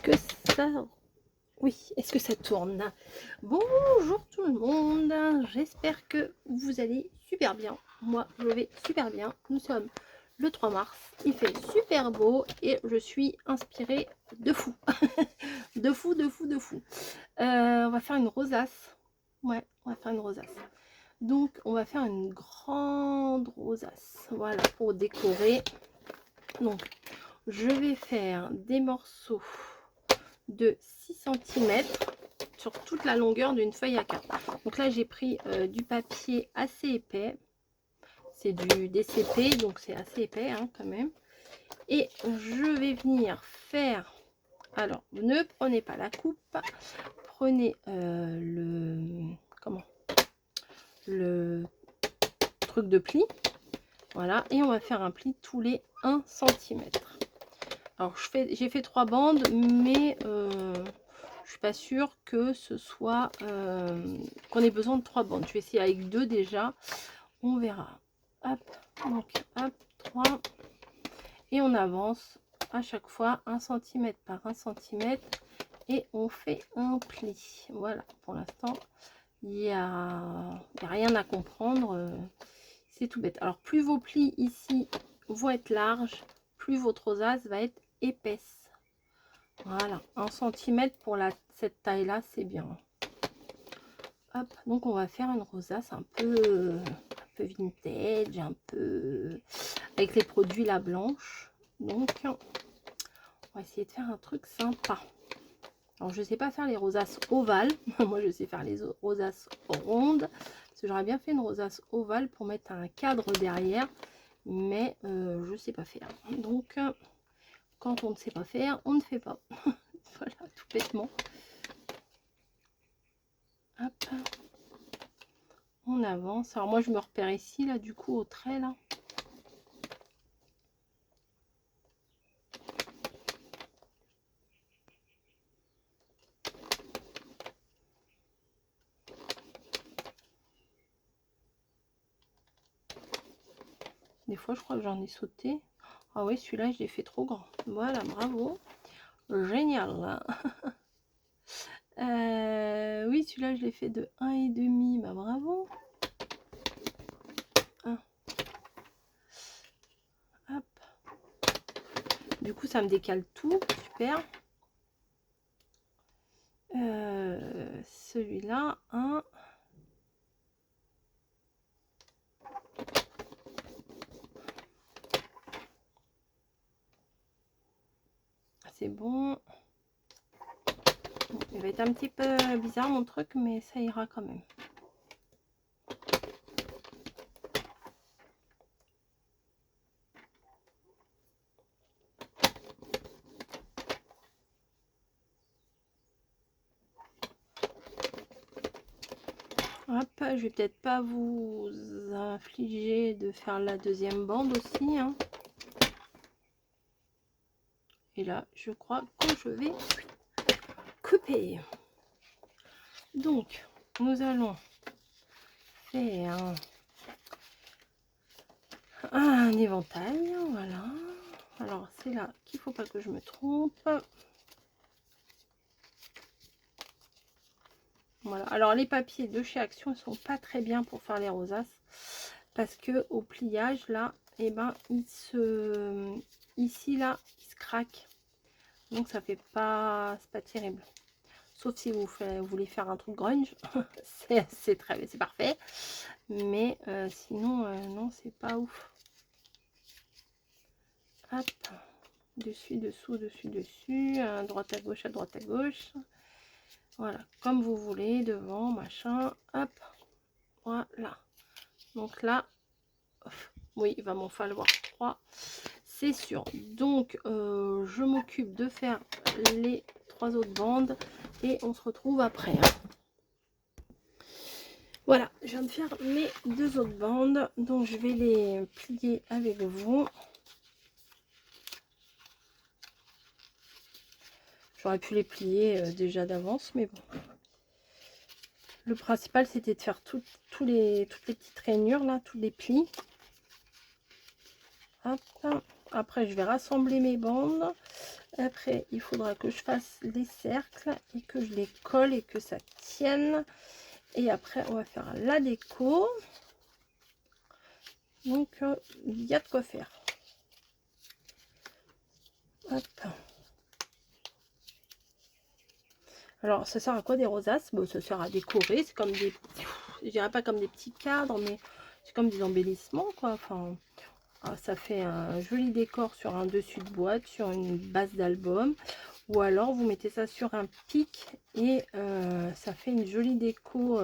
que ça... Oui, est-ce que ça tourne? Bonjour tout le monde, j'espère que vous allez super bien. Moi, je vais super bien. Nous sommes le 3 mars, il fait super beau et je suis inspirée de fou. de fou, de fou, de fou. On va faire une rosace. Ouais, on va faire une rosace. Donc, on va faire une grande rosace. Voilà, pour décorer. Donc, je vais faire des morceaux de 6 cm sur toute la longueur d'une feuille A4. Donc là, j'ai pris du papier assez épais. C'est du DCP, donc c'est assez épais hein, quand même. Et je vais venir faire... Alors, ne prenez pas la coupe. Prenez le truc de pli. Voilà, et on va faire un pli tous les 1 cm. Alors, j'ai fait 3 bandes, mais je suis pas sûre que ce soit qu'on ait besoin de 3 bandes. Je vais essayer avec 2 déjà. On verra. Hop, donc hop, 3. Et on avance à chaque fois 1 cm par 1 cm. Et on fait un pli. Voilà, pour l'instant, il n'y a rien à comprendre. C'est tout bête. Alors, plus vos plis ici vont être larges, plus votre rosace va être épaisse. Voilà, 1 cm pour cette taille là, c'est bien. Hop, donc on va faire une rosace un peu vintage, un peu avec les produits la blanche. Donc on va essayer de faire un truc sympa. Alors je sais pas faire les rosaces ovales, moi je sais faire les rosaces rondes, parce que j'aurais bien fait une rosace ovale pour mettre un cadre derrière, mais je sais pas faire. Donc quand on ne sait pas faire, on ne fait pas. Voilà, tout bêtement. Hop. On avance. Alors moi je me repère ici, là, du coup, au trait, là. Des fois, je crois que j'en ai sauté. Ah oui, celui-là, je l'ai fait trop grand. Voilà, bravo. Génial. Oui, celui-là, je l'ai fait de 1,5. Bah, bravo. Hop. Du coup, ça me décale tout. Super. Celui-là, 1. C'est bon. Il va être un petit peu bizarre mon truc, mais ça ira quand même. Hop, je vais peut-être pas vous infliger de faire la deuxième bande aussi. Hein. Et là, je crois que je vais couper. Donc, nous allons faire un éventail. Voilà. Alors, c'est là qu'il ne faut pas que je me trompe. Voilà. Alors, les papiers de chez Action ne sont pas très bien pour faire les rosaces. Parce que au pliage, là, et ben, ici, là, il se craque. Donc, ça fait pas... C'est pas terrible. Sauf si vous voulez faire un truc grunge, c'est parfait. Mais sinon, non, c'est pas ouf. Hop, dessus, dessous, dessus, dessus, à droite à gauche, à droite à gauche. Voilà, comme vous voulez, devant, machin. Hop, voilà. Donc là, oui, il va m'en falloir 3, c'est sûr. Donc, je m'occupe de faire les 3 autres bandes et on se retrouve après. Hein. Voilà, je viens de faire mes 2 autres bandes, donc je vais les plier avec vous. J'aurais pu les plier déjà d'avance, mais bon. Le principal, c'était de faire toutes les petites rainures, là, tous les plis. Hop, Après, je vais rassembler mes bandes. Après, il faudra que je fasse les cercles et que je les colle et que ça tienne. Et après, on va faire la déco. Donc, il y a de quoi faire. Hop. Alors, ça sert à quoi des rosaces? Bon, ça sert à décorer. C'est comme des... Je dirais pas comme des petits cadres, mais c'est comme des embellissements, quoi. Enfin, ça fait un joli décor sur un dessus de boîte, sur une base d'album. Ou alors, vous mettez ça sur un pic et ça fait une jolie déco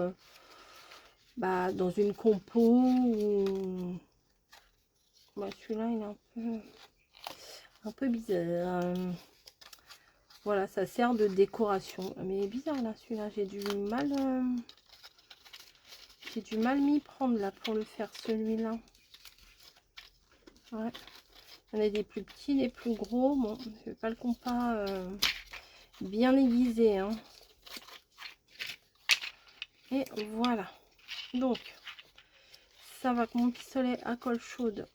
dans une compo. Ou... celui-là, il est un peu bizarre. Voilà, ça sert de décoration. Mais bizarre là, celui-là, j'ai du mal m'y prendre là pour le faire, celui-là. Ouais. Il y en a des plus petits, des plus gros. Bon, je vais pas le compas bien aiguisé. Hein. Et voilà. Donc, ça va que mon pistolet à colle chaude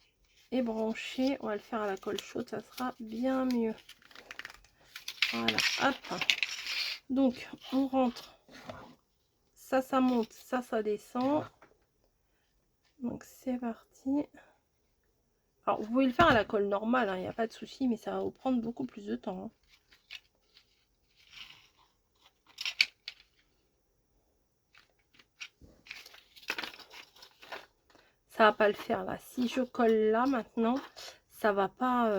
est branché. On va le faire à la colle chaude, ça sera bien mieux. Voilà, hop. Donc, on rentre. Ça monte, ça descend. Donc, c'est parti. Alors, vous pouvez le faire à la colle normale, il n'y a pas de souci, mais ça va vous prendre beaucoup plus de temps. Hein. Ça va pas le faire là. Si je colle là maintenant, ça va pas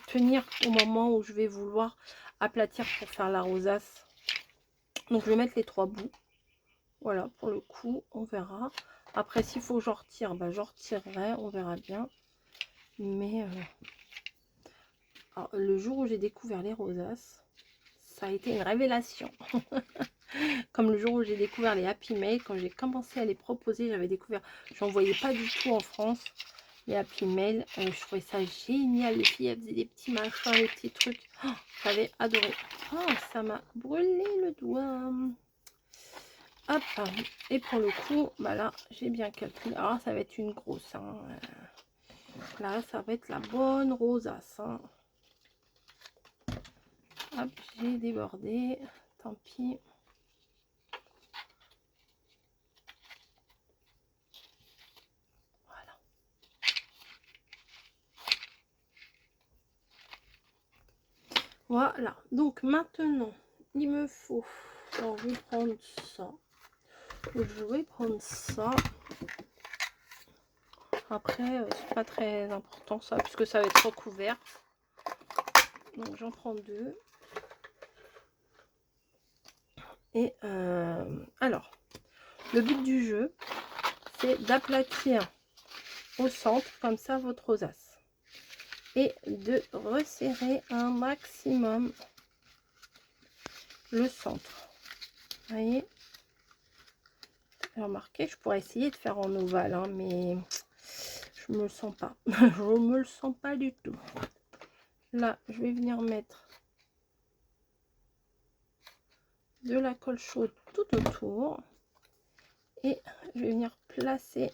tenir au moment où je vais vouloir aplatir pour faire la rosace. Donc je vais mettre les 3 bouts. Voilà, pour le coup, on verra. Après, s'il faut que je retire, je retirerai, on verra bien. Mais alors, le jour où j'ai découvert les rosaces, ça a été une révélation. Comme le jour où j'ai découvert les Happy Mail, quand j'ai commencé à les proposer, j'avais découvert, j'en voyais pas du tout en France, les Happy Mail. Je trouvais ça génial, les filles elles faisaient des petits machins, des petits trucs. Oh, j'avais adoré. Oh, ça m'a brûlé le doigt. Hop, et pour le coup, là, j'ai bien calculé. Alors, ça va être une grosse. Hein. Là, ça va être la bonne rosace. Hein. Hop, j'ai débordé. Tant pis. Voilà, donc maintenant, il me faut, alors je vais prendre ça, après c'est pas très important ça, puisque ça va être recouvert, donc j'en prends 2, et alors, le but du jeu, c'est d'aplatir au centre, comme ça, votre rosace, et de resserrer un maximum le centre, vous voyez. Remarquez, je pourrais essayer de faire en ovale, hein, mais je me le sens pas. Je me le sens pas du tout. Là, je vais venir mettre de la colle chaude tout autour. Et je vais venir placer.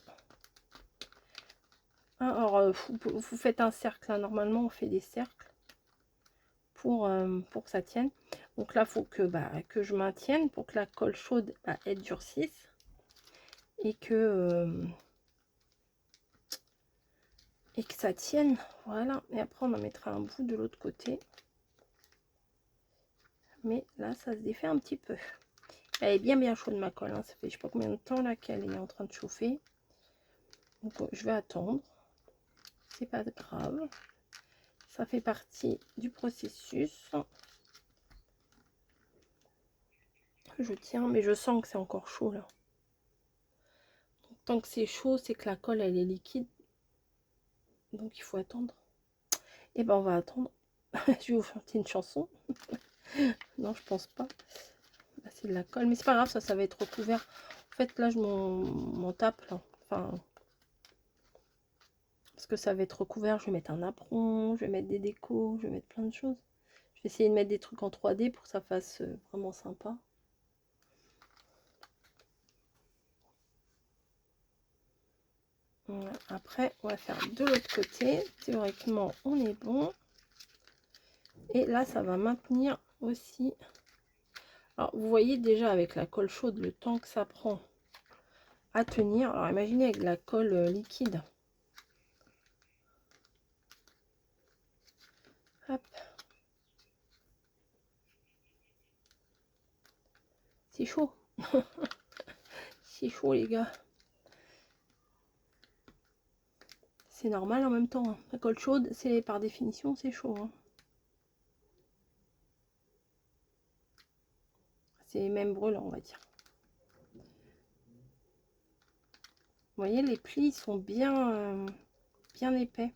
Alors, vous faites un cercle. Hein. Normalement, on fait des cercles pour que ça tienne. Donc là, il faut que je maintienne pour que la colle chaude elle durcisse. Et que ça tienne. Voilà. Et après, on en mettra un bout de l'autre côté. Mais là, ça se défait un petit peu. Elle est bien chaude, ma colle. Hein. Ça fait je sais pas combien de temps là qu'elle est en train de chauffer. Donc, je vais attendre. C'est pas grave. Ça fait partie du processus. Je tiens, mais je sens que c'est encore chaud là. Donc, tant que c'est chaud, c'est que la colle, elle est liquide. Donc, il faut attendre. Et ben, on va attendre. Je vais vous chanter une chanson. Non, je pense pas. Là, c'est de la colle. Mais c'est pas grave, ça va être recouvert. En fait, là, je m'en tape. Là. Enfin, parce que ça va être recouvert. Je vais mettre un apron, je vais mettre des décos, je vais mettre plein de choses. Je vais essayer de mettre des trucs en 3D pour que ça fasse vraiment sympa. Voilà. Après, on va faire de l'autre côté. Théoriquement, on est bon. Et là, ça va maintenir aussi. Alors, vous voyez déjà avec la colle chaude, le temps que ça prend à tenir. Alors, imaginez avec la colle liquide. Hop. C'est chaud. C'est chaud, les gars. C'est normal en même temps. Hein. La colle chaude, c'est par définition, c'est chaud. Hein. C'est même brûlant, on va dire. Vous voyez, les plis sont bien, bien épais.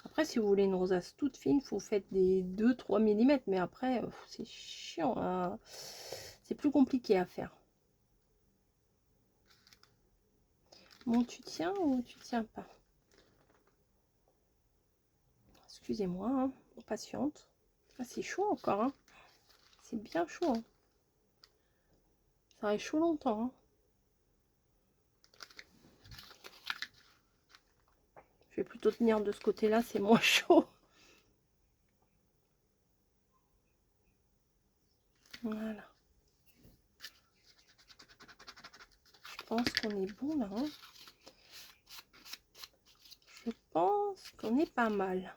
Après, si vous voulez une rosace toute fine, vous faites des 2-3 mm. Mais après, c'est chiant. Hein. C'est plus compliqué à faire. Bon, tu tiens ou tu tiens pas? Excusez-moi, hein, on patiente. Ah, c'est chaud encore. Hein. C'est bien chaud. Hein. Ça reste chaud longtemps. Hein. Je vais plutôt tenir de ce côté-là, c'est moins chaud. Voilà. Je pense qu'on est bon là. Hein. Je pense qu'on est pas mal.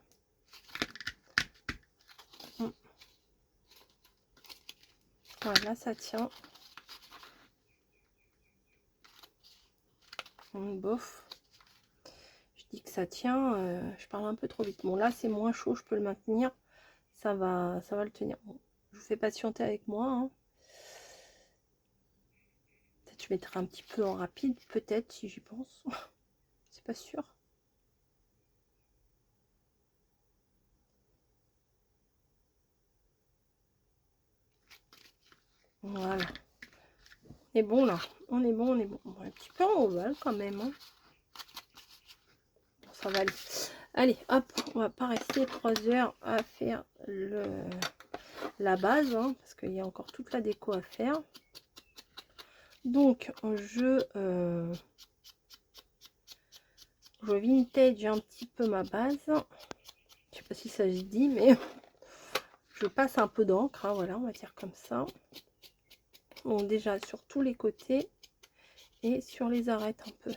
Voilà, ça tient. Bof. Je dis que ça tient. Je parle un peu trop vite. Bon, là, c'est moins chaud. Je peux le maintenir. Ça va le tenir. Bon, je vous fais patienter avec moi. Hein. Peut-être je mettrai un petit peu en rapide. Peut-être, si j'y pense. C'est pas sûr. Voilà. On est bon là. On est bon, on est bon. Bon, un petit peu en ovale quand même. Hein. Bon, ça va aller. Allez, hop, on va pas rester 3 heures à faire la base. Hein, parce qu'il y a encore toute la déco à faire. Donc, je vintage un petit peu ma base. Je sais pas si ça se dit, mais je passe un peu d'encre. Hein, voilà, on va dire comme ça. Bon, déjà sur tous les côtés et sur les arêtes un peu.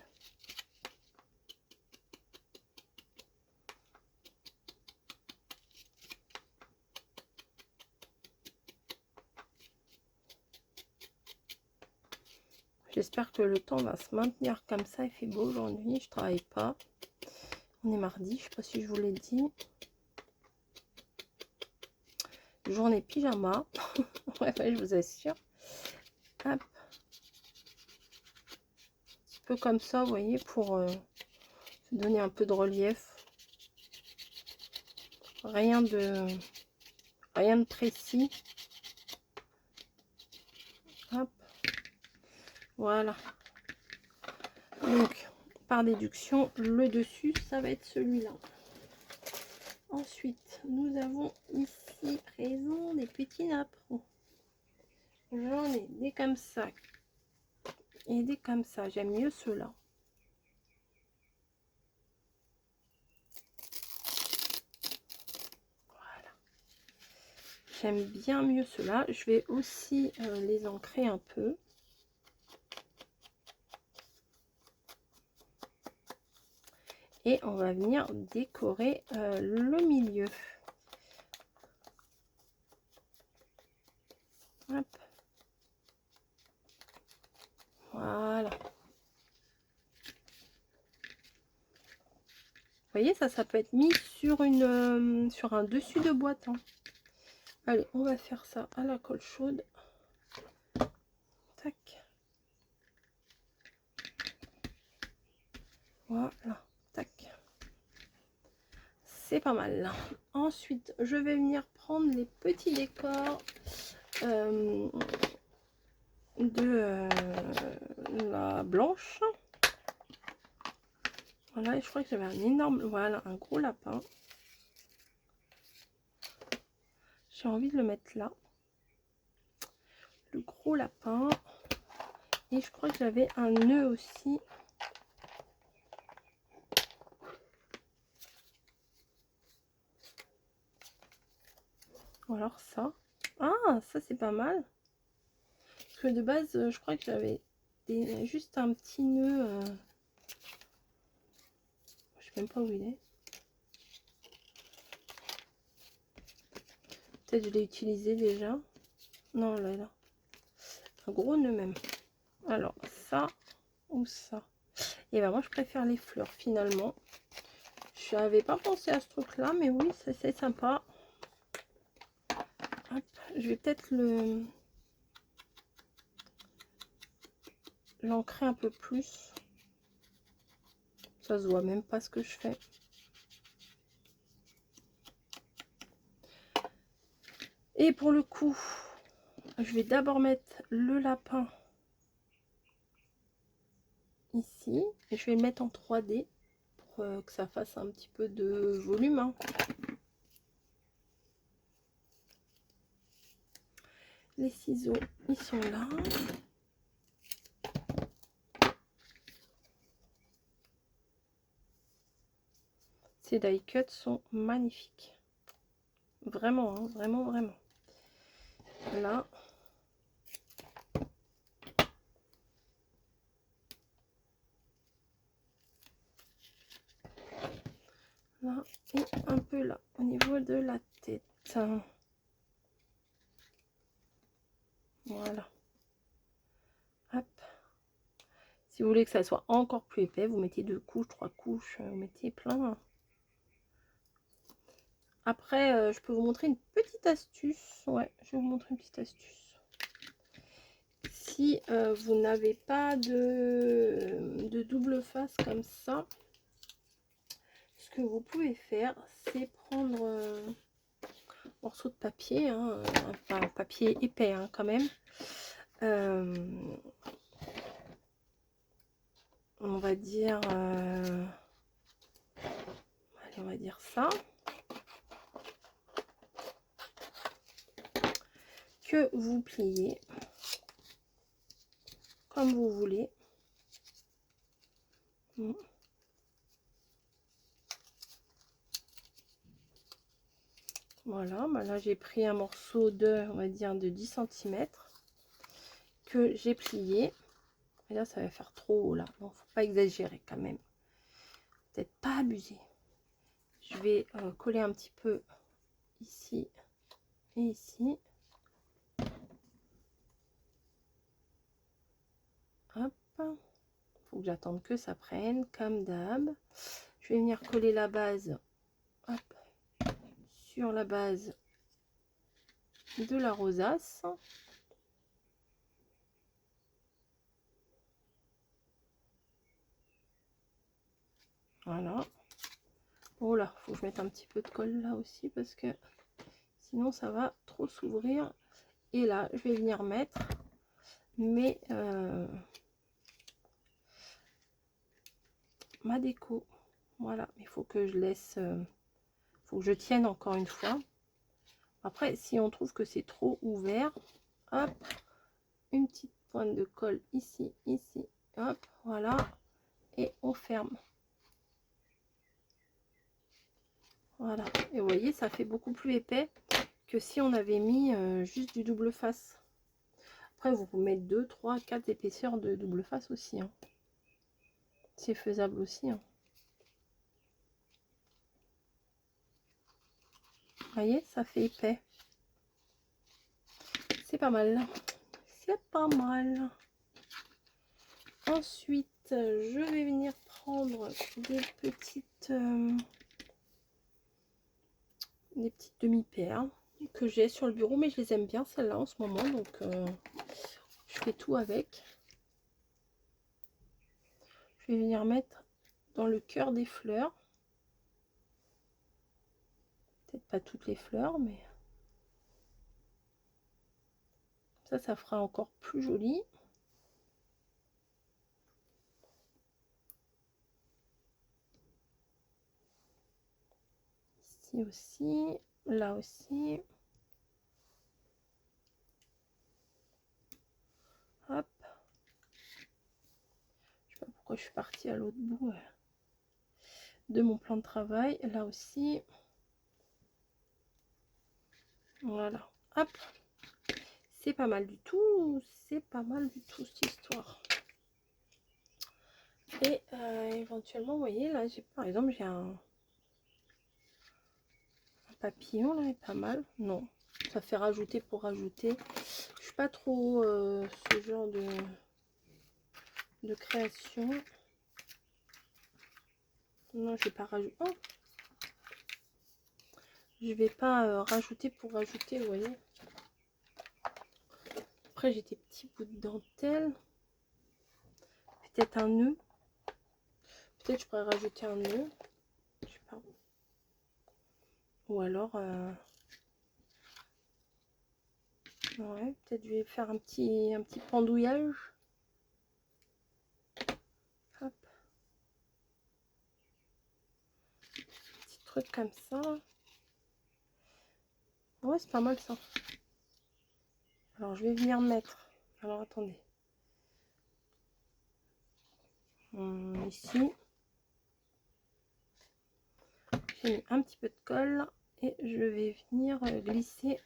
J'espère que le temps va se maintenir comme ça. Il fait beau aujourd'hui, je travaille pas. On est mardi, je sais pas si je vous l'ai dit. Journée pyjama. Ouais, je vous assure. Hop. Un petit peu comme ça, vous voyez, pour donner un peu de relief. Rien de précis. Hop. Voilà. Donc, par déduction, le dessus, ça va être celui-là. Ensuite, nous avons ici présent des petits napperons. J'en ai des comme ça et des comme ça. J'aime mieux ceux-là. Voilà. J'aime bien mieux ceux-là. Je vais aussi les ancrer un peu. Et on va venir décorer le milieu. Hop. Voilà. Vous voyez, ça peut être mis sur sur un dessus de boîte. Hein. Allez, on va faire ça à la colle chaude. Tac. Voilà. Tac. C'est pas mal. Ensuite, je vais venir prendre les petits décors de la blanche. Voilà, je crois que j'avais un énorme, voilà, un gros lapin. J'ai envie de le mettre là. Le gros lapin. Et je crois que j'avais un nœud aussi. Ou alors ça. Ah, ça c'est pas mal. Parce que de base, je crois que j'avais juste un petit nœud. Je sais même pas où il est. Peut-être je l'ai utilisé déjà. Non, là, là. Un gros nœud même. Alors, ça ou ça. Et ben moi, je préfère les fleurs finalement. Je n'avais pas pensé à ce truc-là, mais oui, ça c'est sympa. Hop, je vais peut-être l'ancrer un peu plus. Ça se voit même pas ce que je fais. Et pour le coup, je vais d'abord mettre le lapin ici. Et je vais le mettre en 3D pour que ça fasse un petit peu de volume. Hein. Les ciseaux, ils sont là. Ces die cuts sont magnifiques. Vraiment, hein, vraiment, vraiment. Là. Là et un peu là, au niveau de la tête. Voilà. Hop. Si vous voulez que ça soit encore plus épais, vous mettez 2 couches, 3 couches, vous mettez plein. Après, je peux vous montrer une petite astuce. Ouais, je vais vous montrer une petite astuce. Si vous n'avez pas de double face comme ça, ce que vous pouvez faire, c'est prendre un morceau de papier, hein, enfin papier épais hein, quand même. On va dire, allez, on va dire ça. Que vous pliez comme vous voulez. Voilà, bah là j'ai pris un morceau de, on va dire, de 10 cm que j'ai plié. Et là ça va faire trop haut là, bon, faut pas exagérer quand même. Peut-être pas abuser. Je vais coller un petit peu ici et ici. Hop, faut que j'attende que ça prenne comme d'hab. Je vais venir coller la base, hop, sur la base de la rosace. Voilà. Oh là, faut que je mette un petit peu de colle là aussi parce que sinon ça va trop s'ouvrir. Et là, je vais venir mettre mes ma déco. Voilà, il faut que je laisse, faut que je tienne encore une fois. Après, si on trouve que c'est trop ouvert, hop, une petite pointe de colle ici, ici, hop, voilà, et on ferme. Voilà, et vous voyez, ça fait beaucoup plus épais que si on avait mis juste du double face. Après, vous pouvez mettre 2, 3, 4 épaisseurs de double face aussi. Hein. C'est faisable aussi. Hein. Vous voyez, ça fait épais. C'est pas mal. C'est pas mal. Ensuite, je vais venir prendre des petites demi-paires que j'ai sur le bureau, mais je les aime bien celles-là en ce moment, donc je fais tout avec. Je vais venir mettre dans le cœur des fleurs. Peut-être pas toutes les fleurs, mais ça fera encore plus joli. Ici aussi, là aussi. Hop. Je sais pas pourquoi je suis partie à l'autre bout de mon plan de travail. Là aussi. Voilà, hop. C'est pas mal du tout, c'est pas mal du tout cette histoire. Et éventuellement, vous voyez, là, j'ai par exemple, j'ai un papillon, là, est pas mal. Non, ça fait rajouter pour rajouter. Je suis pas trop ce genre de création. Non, je vais pas rajouter. Oh, je vais pas rajouter pour rajouter, vous voyez. Après, j'ai des petits bouts de dentelle. Peut-être un nœud. Peut-être je pourrais rajouter un nœud. Je sais pas. Ou alors... ouais, peut-être je vais faire un petit pendouillage. Hop. Petit truc comme ça. Ouais, c'est pas mal ça. Alors, je vais venir mettre... Alors, attendez. Ici. J'ai mis un petit peu de colle. Et je vais venir glisser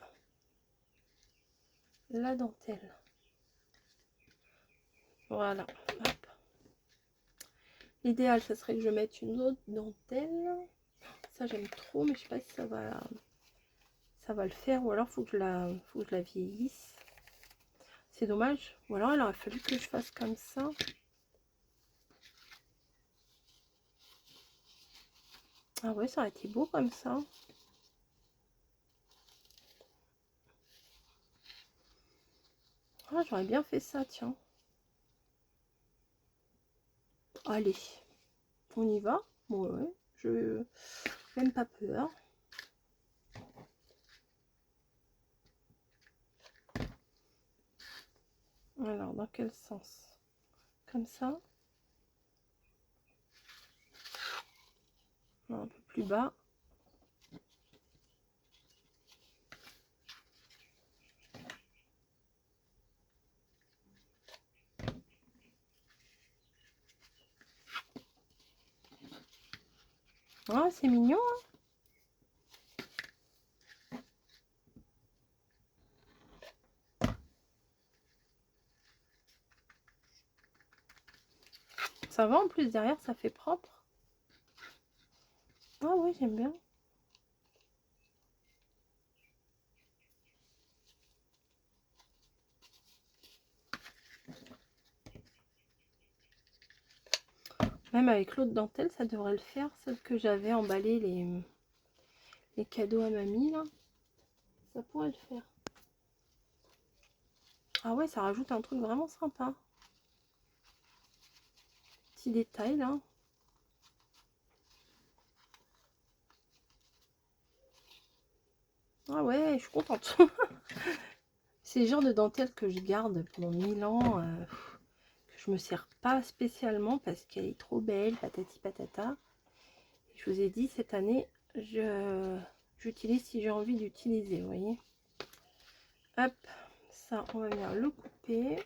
la dentelle. Voilà. Hop. L'idéal, ça serait que je mette une autre dentelle. Ça, j'aime trop, mais je sais pas si ça va le faire. Ou alors, faut que je la vieillisse. C'est dommage. Ou alors, il aurait fallu que je fasse comme ça. Ah ouais, ça aurait été beau comme ça. Ah, j'aurais bien fait ça, tiens. Allez, on y va. Ouais, je n'aime pas peur. Alors, dans quel sens? Comme ça. Non, un peu plus bas. Ah, c'est mignon, hein. Ça va, en plus, derrière, ça fait propre. Ah oui, j'aime bien. Même avec l'autre dentelle, ça devrait le faire. Celle que j'avais emballé les cadeaux à mamie, là. Ça pourrait le faire. Ah ouais, ça rajoute un truc vraiment sympa. Petit détail, là. Ah ouais, je suis contente. C'est le genre de dentelle que je garde pendant 1000 ans. Que je me sers pas spécialement parce qu'elle est trop belle, patati patata. Et je vous ai dit, cette année, j'utilise si j'ai envie d'utiliser, vous voyez. Hop, ça, on va venir le couper.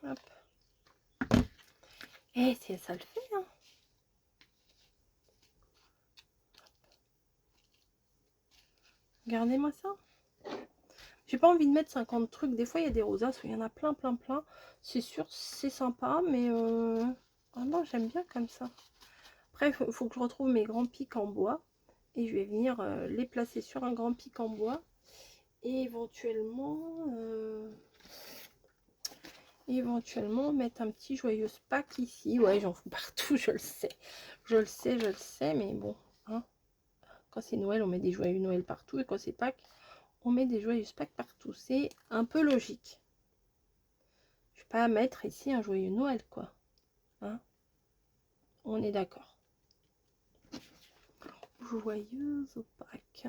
Hop. Et c'est ça le fait, hein. Regardez-moi ça. J'ai pas envie de mettre 50 trucs. Des fois, il y a des rosaces où il y en a plein, plein, plein. C'est sûr, c'est sympa, mais... Ah non, j'aime bien comme ça. Après, il faut que je retrouve mes grands pics en bois. Et je vais venir les placer sur un grand pic en bois. Et éventuellement mettre un petit joyeuse Pâques ici. Ouais, j'en fous partout, je le sais. Je le sais, je le sais, mais bon. Hein. Quand c'est Noël, on met des joyeux Noël partout. Et quand c'est Pâques, on met des joyeuses Pâques partout. C'est un peu logique. Je vais pas mettre ici un joyeux Noël, quoi. Hein. On est d'accord. Joyeuse Pâques.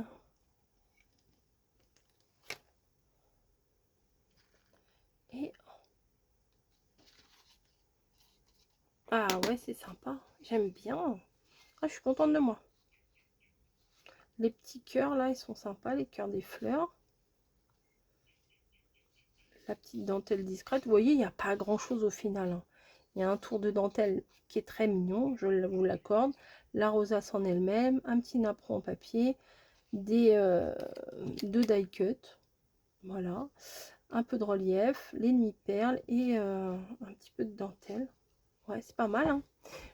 Et... ah ouais, c'est sympa. J'aime bien. Ah, je suis contente de moi. Les petits cœurs, là, ils sont sympas. Les cœurs des fleurs. la petite dentelle discrète. Vous voyez, il n'y a pas grand chose au final, hein. Il y a un tour de dentelle qui est très mignon, je vous l'accorde. La rosace en elle-même, un petit napperon en papier, deux die cut, voilà, un peu de relief, les demi-perles et un petit peu de dentelle. Ouais, c'est pas mal, hein.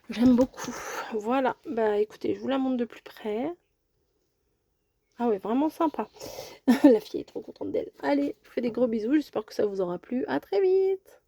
J'aime beaucoup. Voilà, bah écoutez, je vous la montre de plus près. Ah ouais, vraiment sympa. La fille est trop contente d'elle. Allez, je vous fais des gros bisous, j'espère que ça vous aura plu. À très vite.